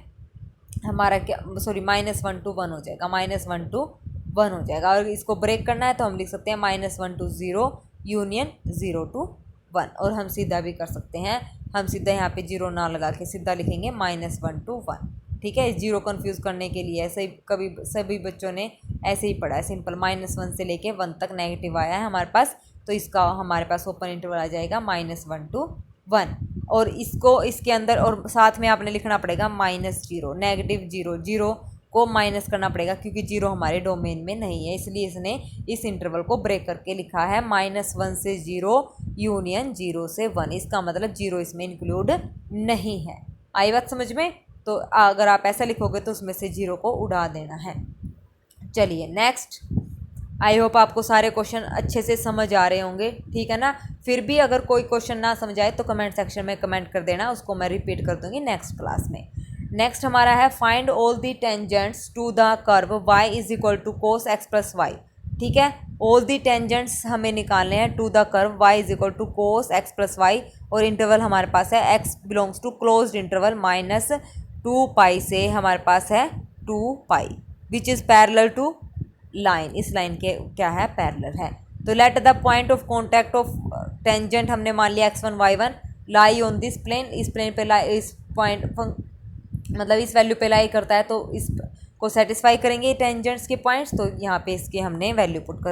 हमारा क्या, सॉरी -1 to 1 हो जाएगा, -1 to 1 हो जाएगा। और इसको ब्रेक करना है तो हम लिख सकते हैं -1 to 0 यूनियन 0 to 1। और हम सीधा भी कर सकते हैं, हम सीधा यहाँ पे 0 ना लगा के सीधा लिखेंगे -1 to 1। ठीक है, 0 कंफ्यूज करने के लिए ऐसे ही कभी सभी बच्चों ने ऐसे ही पढ़ा है, सिंपल -1 से लेके 1 तक नेगेटिव आया है हमारे पास, तो इसका हमारे पास ओपन इंटरवल आ जाएगा -1 to 1। और इसको इसके अंदर और साथ में आपने लिखना पड़ेगा -0, नेगेटिव 0 को माइनस करना पड़ेगा, क्योंकि 0 हमारे डोमेन में नहीं है, इसलिए इसने इस इंटरवल को ब्रेक करके लिखा है -1 से 0 यूनियन 0 से 1। इसका मतलब 0 इसमें इंक्लूड नहीं है। आई बात समझ में। तो अगर आप ऐसा लिखोगे तो उसमें से 0 को उड़ा देना है। चलिए नेक्स्ट, आई होप आपको सारे क्वेश्चन अच्छे से समझ आ रहे होंगे। ठीक है ना, फिर भी अगर कोई क्वेश्चन ना समझ आए तो कमेंट सेक्शन में कमेंट कर देना, उसको मैं रिपीट कर दूंगी नेक्स्ट क्लास में। नेक्स्ट हमारा है find all the tangents to the curve y is equal to cos x plus y. ठीक है, ऑल दी टेंजेंट्स हमें निकालने हैं to the curve y is equal to cos x plus y, और interval हमारे पास है x belongs to closed interval -2 pi से हमारे पास है 2 pi which is parallel to line. इस लाइन के क्या है, पैरेलल है। तो let the point of contact of tangent हमने मान लिया x1 y1 lie on this plane, इस प्लेन पे लाई, इस पॉइंट मतलब इस वैल्यू पे लाई करता है, तो इसको सेटिस्फाई करेंगे टेंजेंट्स के पॉइंट्स। तो यहाँ पे इसकी हमने वैल्यू पुट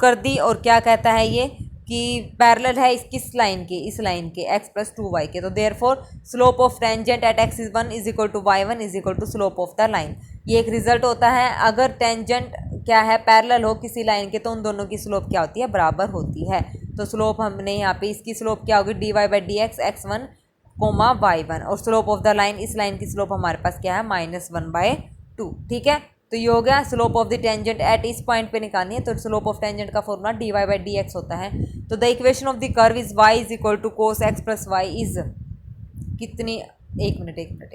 कर दी और क्या कहता है ये कि पैरेलल है इस लाइन के x प्लस 2y के। तो therefore slope of tangent at x1 is equal to y1 is equal to slope of the line. ये एक रिजल्ट होता है, अगर टेंजेंट क्या है, पैरेलल हो किसी लाइन के, तो उन दोनों की स्लोप क्या होती है, बराबर होती है। तो स्लोप हमने यहाँ पे इसकी स्लोप क्या होगी, dy/dx x1 y1, और स्लोप ऑफ द लाइन, इस लाइन की स्लोप हमारे पास क्या है, -1/2। ठीक है, तो ये हो गया slope of the tangent at इस पॉइंट पे निकालनी है, तो स्लोप ऑफ टेंजेंट का फॉर्मूला dy/dx होता है। तो the equation of the curve is y is equal to cos x plus Y is कितनी, एक मिनट,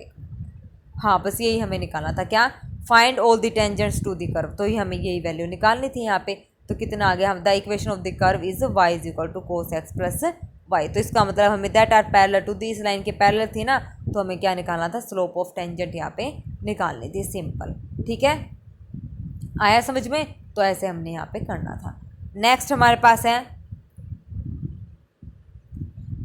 हाँ बस यही हमें निकालना था, क्या, find all the tangents to the curve, तो ही हमें यही वैल्यू निकालनी थी यहाँ पे। तो कितना आ गया, हम the equation of the curve is y is equal to cos x plus y. तो इसका मतलब हमें that are parallel to the, इस लाइन के पैरेलल थी ना, तो हमें क्या निकालना था, स्लोप ऑफ टेंजेंट यहाँ पे निकालनी थी, सिंपल। ठीक है, आया समझ में? तो ऐसे हमने यहाँ पे करना था। नेक्स्ट हमारे पास है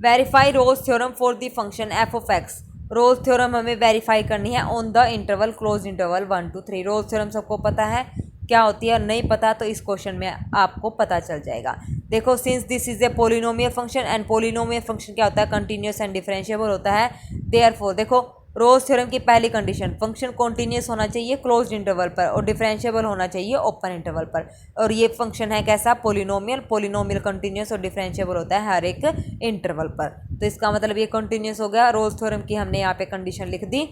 verify Rolle's theorem for the function f of x. Rolle's theorem हमें वेरीफाई करनी है on the interval close interval 1 to 3। Rolle's theorem सबको पता है क्या होती है, और नहीं पता तो इस क्वेश्चन में आपको पता चल जाएगा। देखो, since this is a polynomial function and polynomial function क्या होता है, कंटिन्यूस एंड डिफरेंशिएबल होता है। देयरफॉर देखो, रोल्स थ्योरम की पहली कंडीशन, फंक्शन कॉन्टिन्यूस होना चाहिए क्लोज्ड इंटरवल पर और डिफरेंशिएबल होना चाहिए ओपन इंटरवल पर। और ये फंक्शन है कैसा, पोलिनोमियल। पोलिनोमियल कंटिन्यूस और डिफरेंशिएबल होता है हर एक इंटरवल पर। तो इसका मतलब ये कंटिन्यूस हो गया। रोल्स थ्योरम की हमने यहाँ पे कंडीशन लिख दी,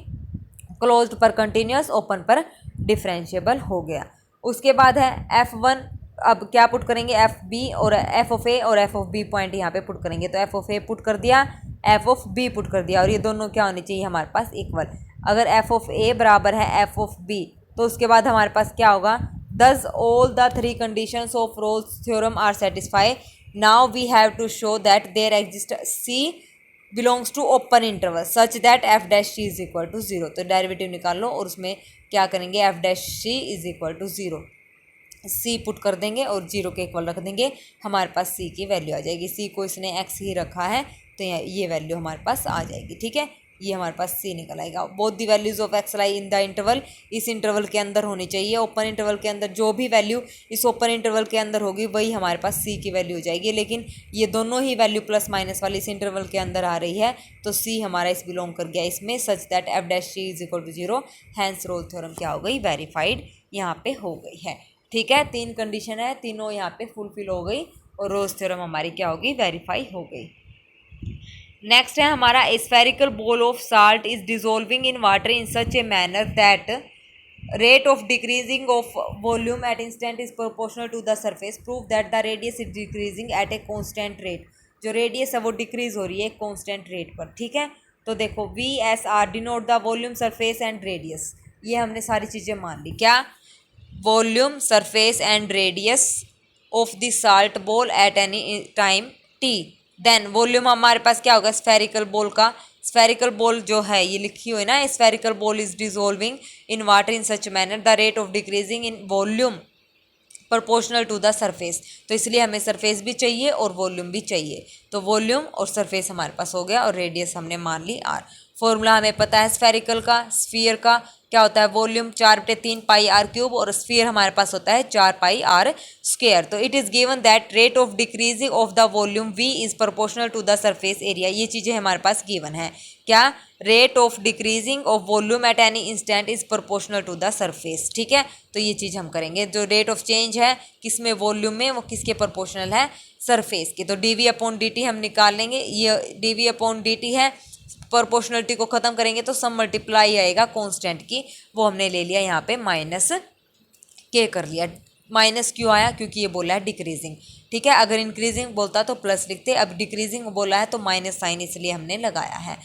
क्लोज्ड पर कंटिन्यूस, ओपन पर डिफरेंशिएबल हो गया। उसके बाद है F1, अब क्या पुट करेंगे, एफ बी और एफ ऑफ ए और एफ ऑफ बी पॉइंट यहाँ पे पुट करेंगे। तो एफ ऑफ ए पुट कर दिया, एफ ऑफ बी पुट कर दिया, और ये दोनों क्या होने चाहिए हमारे पास, इक्वल। अगर एफ ऑफ ए बराबर है एफ ऑफ बी, तो उसके बाद हमारे पास क्या होगा, thus all the three conditions of Rolle's theorem are satisfy. Now we have to show that there exist c belongs to open interval such that f dash c is equal to 0। तो derivative निकाल लो और उसमें क्या करेंगे, f dash c is equal to 0, c put कर देंगे और 0 के इक्वल रख देंगे, हमारे पास सी की वैल्यू आ जाएगी। सी को इसने एक्स ही रखा है, तो ये वैल्यू हमारे पास आ जाएगी। ठीक है, ये हमारे पास सी निकल आएगा। Both the values of x lie in the interval, इस इंटरवल के अंदर होनी चाहिए। ओपन इंटरवल के अंदर जो भी वैल्यू इस ओपन इंटरवल के अंदर होगी वही हमारे पास सी की वैल्यू हो जाएगी। लेकिन ये दोनों ही वैल्यू प्लस माइनस वाली इस इंटरवल के अंदर आ रही है, तो सी हमारा इस बिलोंग कर गया इसमें, such that f dash c is equal to 0। Hence Rolle's theorem क्या हो गई, वेरीफाइड यहाँ पे हो गई है। ठीक है, तीन कंडीशन है, तीनों यहाँ पे फुलफिल हो गई और रोल्स थ्योरम हमारी क्या होगी, वेरीफाई हो गई। नेक्स्ट है हमारा, spherical ball of salt is dissolving in water in such a manner that rate of decreasing of volume at instant is proportional to the surface. Prove that the radius is decreasing at a constant rate. जो radius है वो decrease हो रही है constant rate पर। ठीक है, तो देखो V S R denote the volume, surface and radius. ये हमने सारी चीज़ें मान ली, क्या, volume, surface and radius of the salt ball at any time t. Then volume हमारे पास क्या होगा, स्फेरिकल बॉल का, स्फेरिकल बॉल जो है ये लिखी हुई ना, spherical ball is dissolving in water in such manner the rate of decreasing in volume proportional to the surface. तो इसलिए हमें सरफेस भी चाहिए और वॉल्यूम भी चाहिए। तो वॉल्यूम और सरफेस हमारे पास हो गया और रेडियस हमने मान ली आर। फॉर्मूला हमें पता है स्फेरिकल का, स्फीयर का क्या होता है, वॉल्यूम 4/3 पाई आर क्यूब और स्फीयर हमारे पास होता है 4 पाई आर स्क्वायर। तो it is given that rate of decreasing of the volume V is proportional to the surface area. ये चीज़ें हमारे पास गिवन है, क्या, rate of decreasing of volume at any instant is proportional to the surface. ठीक है, तो ये चीज़ हम करेंगे। जो रेट ऑफ चेंज है किसमें, वॉल्यूम में, वो किसके प्रोपोर्शनल है, सरफेस के। तो D V upon D T हम निकाल लेंगे। ये D V upon D T है, प्रोपोर्शनलिटी को खत्म करेंगे तो सम मल्टीप्लाई आएगा कांस्टेंट की, वो हमने ले लिया यहाँ पे माइनस के कर लिया। माइनस क्यों आया, क्योंकि ये बोला है डिक्रीजिंग। ठीक है, अगर इंक्रीजिंग बोलता तो प्लस लिखते, अब डिक्रीजिंग बोला है तो माइनस साइन इसलिए हमने लगाया है।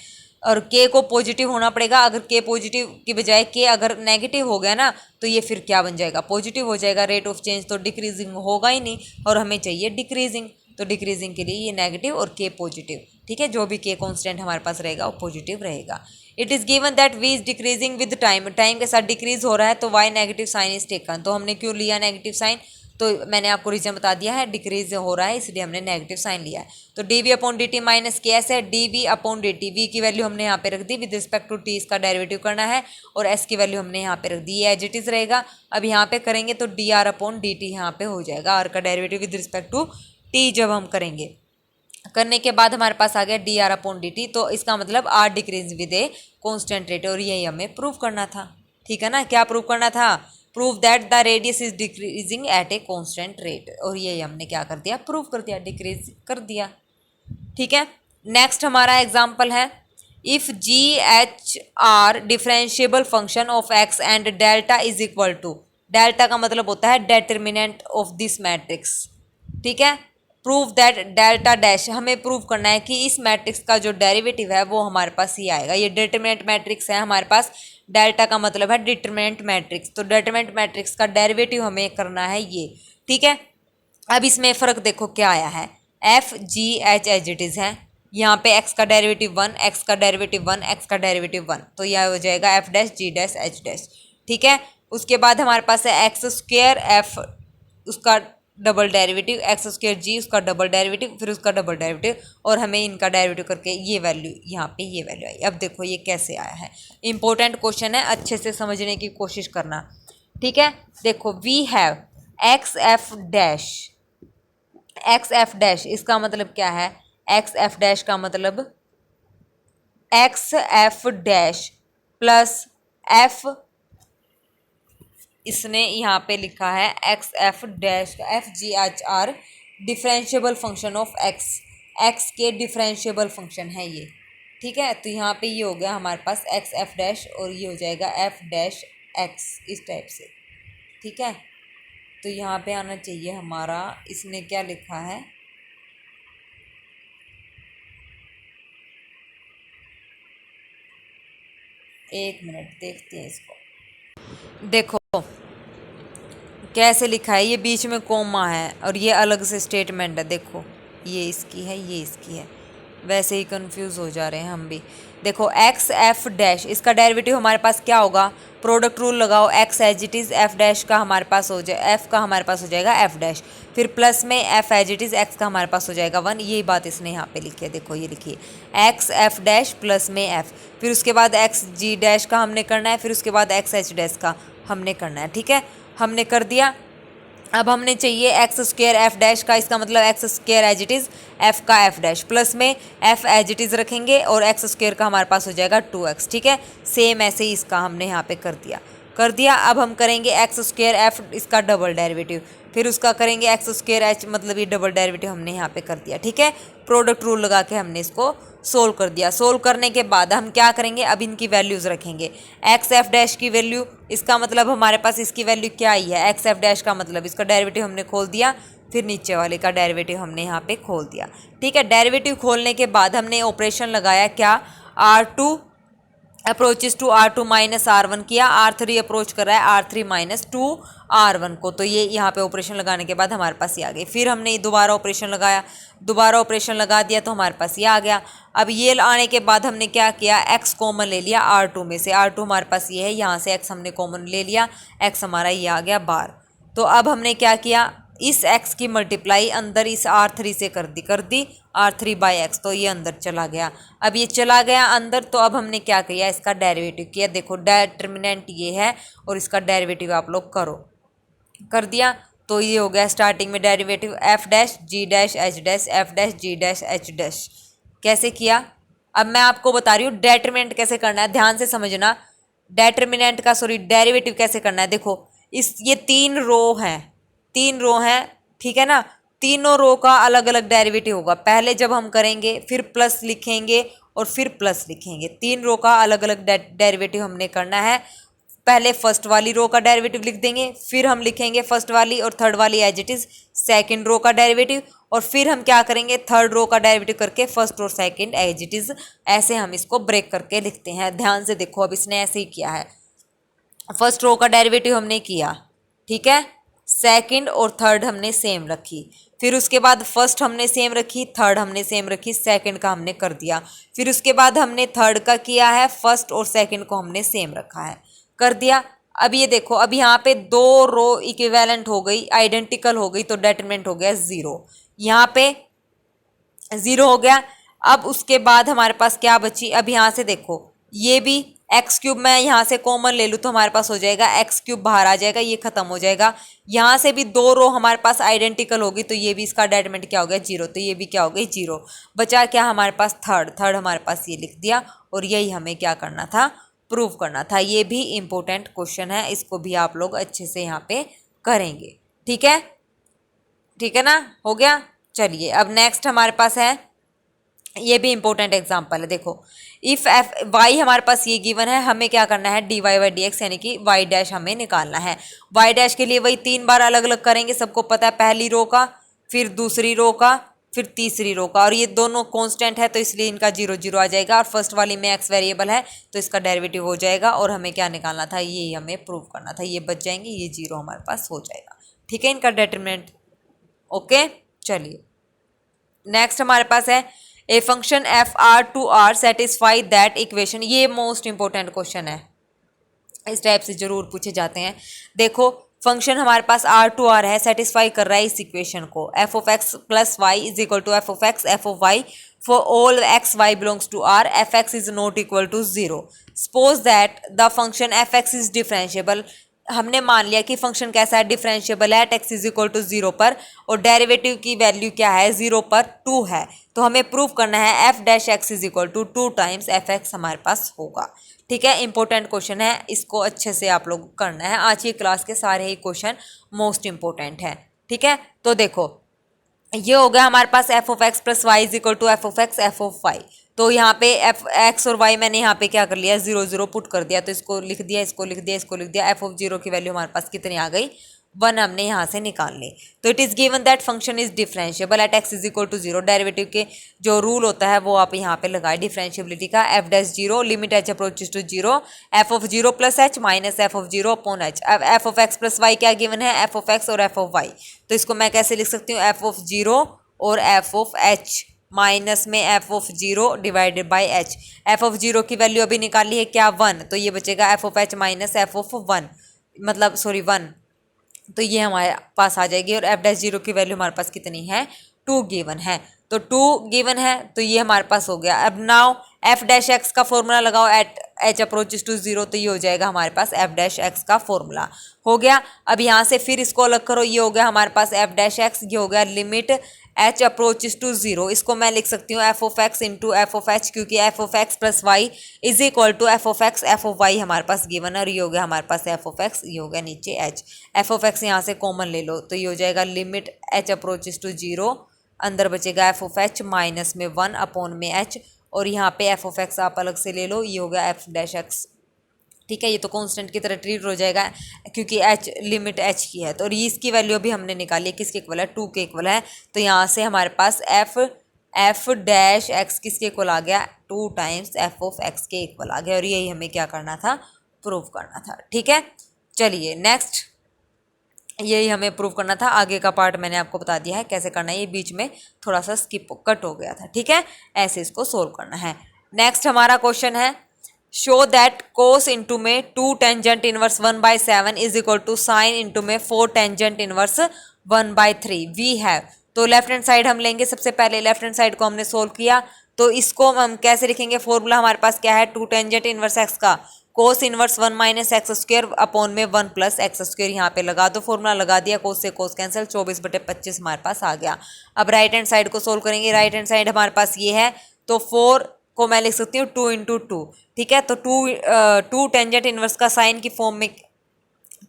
और के को पॉजिटिव होना पड़ेगा, अगर के पॉजिटिव की बजाय के अगर नेगेटिव हो गया ना तो ये फिर क्या बन जाएगा, पॉजिटिव हो जाएगा। रेट ऑफ चेंज तो डिक्रीजिंग होगा ही नहीं और हमें चाहिए डिक्रीजिंग, तो डिक्रीजिंग के लिए ये नेगेटिव और के पॉजिटिव। ठीक है, जो भी के कांस्टेंट हमारे पास रहेगा वो पॉजिटिव रहेगा। It is given that V is decreasing with time, time के साथ डिक्रीज हो रहा है तो why negative sign is taken. तो हमने क्यों लिया नेगेटिव साइन, तो मैंने आपको रीजन बता दिया है, डिक्रीज हो रहा है इसलिए हमने नेगेटिव साइन लिया है। तो D V upon D T minus K S है, D V upon D T, V की वैल्यू हमने यहाँ पे रख दी, विद रिस्पेक्ट टू टी इसका डेरिवेटिव करना है और एस की वैल्यू हमने यहाँ पे रख दी, ये एज इट इज रहेगा। अब यहाँ पे करेंगे तो D R upon D T यहाँ पे हो जाएगा, आर का derivative with respect to T जब हम करेंगे, करने के बाद हमारे पास आ गया D R upon D T. तो इसका मतलब R decrease with a constant rate, और यही हमें प्रूव करना था। ठीक है ना, क्या प्रूव करना था, prove that the radius is decreasing at a constant rate, और यही हमने क्या कर दिया, प्रूव कर दिया, डिक्रीज कर दिया। ठीक है, नेक्स्ट हमारा एग्जाम्पल है if G H are differentiable function of X and delta is equal to, delta का मतलब होता है डेटर्मिनेंट ऑफ दिस मैट्रिक्स, ठीक है। प्रूव दैट डेल्टा डैश, हमें प्रूव करना है कि इस मैट्रिक्स का जो डेरिवेटिव है वो हमारे पास ही आएगा। ये डिटरमिनेंट मैट्रिक्स है हमारे पास, डेल्टा का मतलब है डिटरमिनेंट मैट्रिक्स, तो डिटरमिनेंट मैट्रिक्स का डेरिवेटिव हमें करना है ये, ठीक है। अब इसमें फ़र्क देखो क्या आया है, F G H as it is है, यहाँ पे x का डेरिवेटिव 1, x का डेरिवेटिव 1, x का डेरिवेटिव 1, तो यह हो जाएगा एफ डैश जी डैश एच डैश, ठीक है। उसके बाद हमारे पास है एक्स स्क्वेयर एफ, उसका double derivative, X square G उसका डबल डेरिवेटिव, फिर उसका डबल डेरिवेटिव, और हमें इनका डेरिवेटिव करके ये वैल्यू, यहाँ पे ये वैल्यू आई। अब देखो ये कैसे आया है, इंपॉर्टेंट क्वेश्चन है, अच्छे से समझने की कोशिश करना, ठीक है। देखो we have X F dash, X F dash इसका मतलब क्या है, एक्स एफ डैश का मतलब X F dash plus F, इसने यहाँ पे लिखा है एक्स एफ डैश का, F G H are differentiable function of X, X के डिफरेंशिएबल फंक्शन है ये, ठीक है। तो यहाँ पे ये हो गया हमारे पास एक्स एफ डैश, और ये हो जाएगा एफ डैश एक्स, इस टाइप से, ठीक है। तो यहाँ पे आना चाहिए हमारा, इसने क्या लिखा है, एक मिनट देखते हैं इसको, देखो कैसे लिखा है, ये बीच में कोमा है और ये अलग से स्टेटमेंट है, देखो ये इसकी है ये इसकी है, वैसे ही कंफ्यूज हो जा रहे हैं हम भी। देखो एक्स एफ डैश, इसका डेरिवेटिव हमारे पास क्या होगा, प्रोडक्ट रूल लगाओ, X as it is F dash का हमारे पास हो जाए, एफ का हमारे पास हो जाएगा एफ डैश, फिर प्लस में F as it is X का हमारे पास हो जाएगा 1, यही बात इसने यहाँ पे लिखी है, देखो ये लिखी है एक्स एफ डैश प्लस में एफ, फिर उसके बाद एक्स जी डैश का हमने करना है, फिर उसके बाद एक्स एच डैश का हमने करना है, ठीक है। हमने कर दिया। अब हमने चाहिए एक्स स्क्वेयर एफ डैश का, इसका मतलब X square as it is F का एफ डैश प्लस में एफ एज इट इज़ रखेंगे, और एक्स स्क्वेयर का हमारे पास हो जाएगा 2x, ठीक है। सेम ऐसे ही इसका हमने यहाँ पे कर दिया। अब हम करेंगे एक्स स्क्वेयर एफ, इसका डबल डेरिवेटिव, फिर उसका करेंगे एक्स स्क्वेयर एच, मतलब ये डबल डेरिवेटिव हमने यहाँ पे कर दिया, ठीक है। प्रोडक्ट रूल लगा के हमने इसको सोल्व कर दिया। सोल्व करने के बाद हम क्या करेंगे, अब इनकी वैल्यूज़ रखेंगे, एक्स एफ डैश की वैल्यू, इसका मतलब हमारे पास इसकी वैल्यू क्या आई है, एक्स एफ डैश का मतलब इसका डेरिवेटिव हमने खोल दिया, फिर नीचे वाले का डेरिवेटिव हमने यहाँ पे खोल दिया, ठीक है। डेरिवेटिव खोलने के बाद हमने ऑपरेशन लगाया क्या, R2 approaches to R2 minus R1 किया, R3 अप्रोच कर रहा है R3 माइनस 2R1 को, तो ये यहाँ पे ऑपरेशन लगाने के बाद हमारे पास ये आ गई। फिर हमने दोबारा ऑपरेशन लगाया, दोबारा ऑपरेशन लगा दिया तो हमारे पास ये आ गया। अब ये आने के बाद हमने क्या किया, x कॉमन ले लिया R2 में से, R2 हमारे पास ये है, यहाँ से x हमने कॉमन ले लिया, x हमारा ये आ गया बाहर। तो अब हमने क्या किया, इस x की मल्टीप्लाई अंदर इस R3 से कर दी R3 बाई एक्स, तो ये अंदर चला गया। अब ये चला गया अंदर, तो अब हमने क्या किया, इसका डेरिवेटिव किया, देखो डिटरमिनेंट ये है और इसका डेरिवेटिव आप लोग कर दिया, तो ये हो गया स्टार्टिंग में डेरिवेटिव एफ डैश जी dash H dash, f dash जी डैश एच डैश। कैसे किया, अब मैं आपको बता रही हूँ डेटरमिनेंट कैसे करना है, ध्यान से समझना, डेटरमिनेंट का डेरिवेटिव कैसे करना है। देखो ये 3 रो हैं, ठीक है ना, तीनों रो का अलग अलग डेरिवेटिव होगा। पहले जब हम करेंगे फिर प्लस लिखेंगे और फिर प्लस लिखेंगे, 3 रो का अलग अलग डेरिवेटिव हमने करना है। पहले फर्स्ट वाली रो का डेरिवेटिव लिख देंगे, फिर हम लिखेंगे फर्स्ट वाली और थर्ड वाली as it is second row का डेरिवेटिव, और फिर हम क्या करेंगे, थर्ड रो का डेरिवेटिव करके फर्स्ट और सेकेंड एज इट इज़, ऐसे हम इसको ब्रेक करके लिखते हैं। ध्यान से देखो, अब इसने ऐसे ही किया है, फर्स्ट रो का डेरिवेटिव हमने किया, ठीक है, सेकंड और थर्ड हमने सेम रखी, फिर उसके बाद फर्स्ट हमने सेम रखी, थर्ड हमने सेम रखी, सेकंड का हमने कर दिया, फिर उसके बाद हमने थर्ड का किया है, फर्स्ट और सेकंड को हमने सेम रखा है, कर दिया। अब ये देखो, अब यहाँ पे 2 रो इक्विवेलेंट हो गई, आइडेंटिकल हो गई, तो डेटरमिनेंट हो गया 0, यहाँ पे 0 हो गया। अब उसके बाद हमारे पास क्या बची, अब यहाँ से देखो, ये भी एक्स क्यूब, मैं यहाँ से कॉमन ले लूँ तो हमारे पास हो जाएगा एक्स क्यूब, बाहर आ जाएगा, ये खत्म हो जाएगा। यहाँ से भी 2 रो हमारे पास आइडेंटिकल होगी, तो ये भी इसका डेटरमिनेंट क्या हो गया 0, तो ये भी क्या हो गई 0। बचा क्या हमारे पास, थर्ड हमारे पास ये लिख दिया, और यही हमें क्या करना था, प्रूव करना था। ये भी इम्पोर्टेंट क्वेश्चन है, इसको भी आप लोग अच्छे से यहाँ पे करेंगे, ठीक है ना, हो गया। चलिए अब नेक्स्ट हमारे पास है ये भी इंपॉर्टेंट एग्जांपल है। देखो इफ एफ वाई हमारे पास ये गिवन है, हमें क्या करना है D Y by D X यानी कि वाई डैश हमें निकालना है। वाई डैश के लिए वही 3 बार अलग अलग करेंगे, सबको पता है, पहली रो का, फिर दूसरी रो का, फिर तीसरी रो का, और ये दोनों कांस्टेंट है तो इसलिए इनका 0 0 आ जाएगा, और फर्स्ट वाली में एक्स वेरिएबल है तो इसका डेरिवेटिव हो जाएगा, और हमें क्या निकालना था, ये हमें प्रूव करना था। ये बच जाएंगे, ये 0 हमारे पास हो जाएगा। ठीक है, इनका डिटरमिनेंट। ओके, चलिए नेक्स्ट हमारे पास है a function F R to R satisfy that equation. ये मोस्ट इंपॉर्टेंट क्वेश्चन है, इस टाइप से जरूर पूछे जाते हैं। देखो फंक्शन हमारे पास आर टू आर है, सेटिस्फाई कर रहा है इस इक्वेशन को, F of x plus Y is equal to F of x F of Y for all X Y belongs to R, F X is not equal to 0। Suppose that the function F X is differentiable. हमने मान लिया कि function कैसा है, differentiable है at X is equal to 0 पर, और derivative की वैल्यू क्या है 0 पर 2 है। तो हमें प्रूव करना है F dash X is equal to 2 times F X हमारे पास होगा। ठीक है, इंपॉर्टेंट क्वेश्चन है, इसको अच्छे से आप लोग करना है। आज की क्लास के सारे ही क्वेश्चन मोस्ट इंपॉर्टेंट है। ठीक है, तो देखो ये हो गया हमारे पास f of x plus Y is equal to F of x F of y. तो यहाँ पे एफ एक्स और वाई मैंने यहाँ पे क्या कर लिया, 0 0 पुट कर दिया, तो इसको लिख दिया, इसको लिख दिया, इसको लिख दिया। एफ ऑफ 0 की वैल्यू हमारे पास कितनी आ गई, 1 हमने यहाँ से निकाल ली। तो it is given that function is differentiable at X is equal to 0। Derivative के जो रूल होता है वो आप यहाँ पे लगाए डिफरेंशिएबिलिटी का, F dash 0 limit h approaches to 0 f of 0 plus h minus f of 0 upon h. अब f of x plus y क्या गिवन है, एफ ऑफ एक्स और एफ ऑफ वाई। तो इसको मैं कैसे लिख सकती हूँ, एफ ऑफ 0 और एफ ऑफ एच माइनस में F of 0 divided by H. F of 0 की वैल्यू अभी निकाली है क्या, 1, तो ये बचेगा F of H minus f of 1, मतलब सॉरी 1, तो ये हमारे पास आ जाएगी। और एफ डैश 0 की वैल्यू हमारे पास कितनी है, 2 गिवन है, तो 2 गिवन है तो ये हमारे पास हो गया। अब नाउ एफ डैश एक्स का फॉर्मूला लगाओ एट एच अप्रोचेस टू 0, तो ये हो जाएगा हमारे पास एफ डैश एक्स का फॉर्मूला हो गया। अब यहाँ से फिर इसको अलग करो, ये हो गया हमारे पास एफ डैश एक्स, ये हो गया लिमिट एच अप्रोचेस टू 0। इसको मैं लिख सकती हूँ f of x into f of h, क्योंकि f of x plus Y is equal to F of x F of y हमारे पास गिवन है, और ये हो गया हमारे पास एफ ऑफ एक्स, ये हो गया नीचे एच। एफ ऑफ एक्स यहाँ से कॉमन ले लो, तो ये हो जाएगा लिमिट एच अप्रोचेस टू 0, अंदर बचेगा एफ ऑफ एच माइनस में 1 अपॉन में एच, और यहाँ पे एफ ऑफ एक्स आप अलग से ले लो, ये हो गया एफ डैश एक्स। ठीक है, ये तो कांस्टेंट की तरह ट्रीट हो जाएगा क्योंकि एच लिमिट एच की है, तो और इसकी वैल्यू भी हमने निकाली है, किसके इक्वल है, 2 के इक्वल है। तो यहाँ से हमारे पास एफ डैश एक्स किसके इक्वल आ गया, 2 टाइम्स एफ ऑफ एक्स के इक्वल आ गया, और यही हमें क्या करना था, प्रूव करना था। ठीक है, चलिए नेक्स्ट, यही हमें प्रूव करना था। आगे का पार्ट मैंने आपको बता दिया है कैसे करना है, ये बीच में थोड़ा सा स्किप कट हो गया था। ठीक है, ऐसे इसको सोल्व करना है। नेक्स्ट हमारा क्वेश्चन है शो दैट कोस इंटू में 2 tangent inverse 1/7 is equal to sine into में 4 टेंजेंट इनवर्स 1/3 वी हैव। तो लेफ्ट हैंड साइड हम लेंगे, सबसे पहले लेफ्ट हैंड साइड को हमने सोल्व किया, तो इसको हम कैसे लिखेंगे, फॉर्मूला हमारे पास क्या है, 2 टेंजेंट इनवर्स एक्स का cos inverse 1 minus x square upon में 1 प्लस एक्स स्क्वायर। यहाँ पे लगा दो, फॉर्मूला लगा दिया, कोस से कोस कैंसिल, 24/25 हमारे पास आ गया। अब राइट हैंड साइड को सोल्व करेंगे, राइट हैंड साइड हमारे पास ये है, तो 4 को मैं लिख सकती हूँ 2 इंटू 2। ठीक है, तो 2 टेंजेंट इनवर्स का साइन की फॉर्म में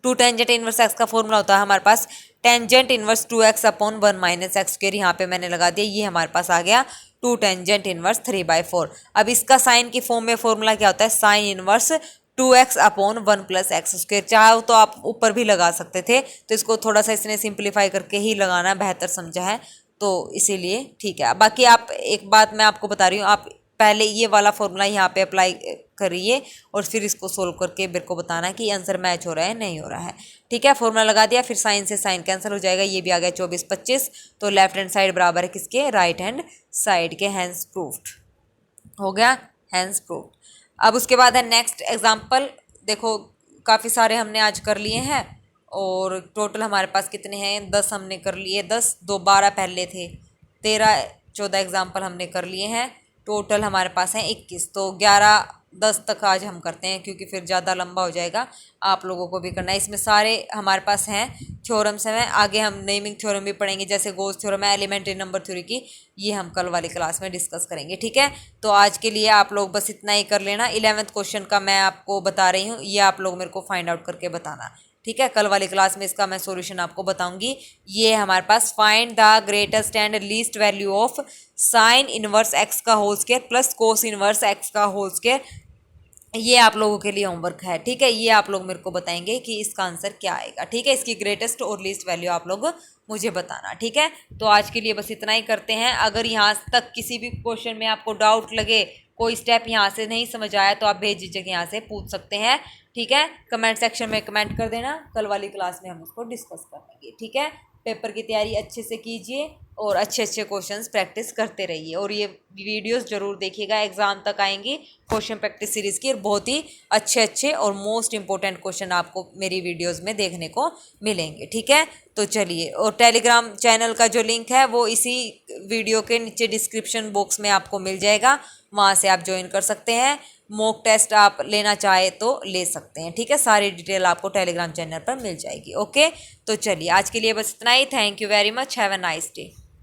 2 टेंजेंट इनवर्स एक्स का फॉर्मूला होता है हमारे पास tangent inverse 2x upon 1 minus x square. यहाँ पे मैंने लगा दिया, ये हमारे पास आ गया 2 टेंजेंट इनवर्स 3/4। अब इसका साइन की फॉर्म में फॉर्मूला क्या होता है, sine inverse 2x upon 1 plus x square. चाहो तो आप ऊपर भी लगा सकते थे, तो इसको थोड़ा सा इसने सिंप्लीफाई करके ही लगाना बेहतर समझा है, तो इसीलिए ठीक है। बाकी आप एक बात मैं आपको बता रही हूँ, आप पहले ये वाला फॉर्मूला यहाँ पे अप्लाई करिए और फिर इसको सोल्व करके मेरे को बताना कि आंसर मैच हो रहा है नहीं हो रहा है। ठीक है, फॉर्मूला लगा दिया, फिर साइन से साइन कैंसिल हो जाएगा, ये भी आ गया 24/25, तो लेफ्ट हैंड साइड बराबर है किसके, राइट हैंड साइड के। हैंस प्रूव्ड हो गया, हैंस प्रूव्ड। अब उसके बाद है नेक्स्ट एग्जाम्पल। देखो काफ़ी सारे हमने आज कर लिए हैं, और टोटल हमारे पास कितने हैं, 10 हमने कर लिए, 10 2 12 पहले थे, 13 14 एग्जाम्पल हमने कर लिए हैं, टोटल हमारे पास हैं 21। तो 11 10 तक आज हम करते हैं, क्योंकि फिर ज़्यादा लंबा हो जाएगा, आप लोगों को भी करना है। इसमें सारे हमारे पास हैं थ्योरम्स हैं, आगे हम नेमिंग थ्योरम भी पढ़ेंगे, जैसे गोस थ्योरम है, एलिमेंट्री नंबर थ्योरी की, ये हम कल वाली क्लास में डिस्कस करेंगे। ठीक है, तो आज के लिए आप लोग बस इतना ही कर लेना। 11th क्वेश्चन का मैं आपको बता रही हूँ, ये आप लोग मेरे को फाइंड आउट करके बताना। ठीक है, कल वाली क्लास में इसका मैं सॉल्यूशन आपको बताऊंगी। ये हमारे पास find the greatest and least value of sine inverse x का whole square plus cos inverse x का होल स्क्वायर, ये आप लोगों के लिए होमवर्क है। ठीक है, ये आप लोग मेरे को बताएंगे कि इसका आंसर क्या आएगा। ठीक है, इसकी ग्रेटेस्ट और लीस्ट वैल्यू आप लोग मुझे बताना। ठीक है, तो आज के लिए बस इतना ही करते हैं। अगर यहाँ तक किसी भी क्वेश्चन में आपको डाउट लगे, कोई स्टेप यहाँ से नहीं समझ आया, तो आप बेझिझक यहाँ से पूछ सकते हैं। ठीक है, कमेंट सेक्शन में कमेंट कर देना, कल वाली क्लास में हम उसको डिस्कस कर लेंगे। ठीक है, पेपर की तैयारी अच्छे से कीजिए और अच्छे अच्छे क्वेश्चंस प्रैक्टिस करते रहिए, और ये वीडियोस जरूर देखिएगा, एग्जाम तक आएंगी क्वेश्चन प्रैक्टिस सीरीज़ की, और बहुत ही अच्छे अच्छे और मोस्ट इंपॉर्टेंट क्वेश्चन आपको मेरी वीडियोस में देखने को मिलेंगे। ठीक है, तो चलिए, और टेलीग्राम चैनल का जो लिंक है वो इसी वीडियो के नीचे डिस्क्रिप्शन बॉक्स में आपको मिल जाएगा, वहाँ से आप ज्वाइन कर सकते हैं। मॉक टेस्ट आप लेना चाहे तो ले सकते हैं। ठीक है, सारी डिटेल आपको टेलीग्राम चैनल पर मिल जाएगी। ओके, तो चलिए आज के लिए बस इतना ही। Thank you very much, have a nice day.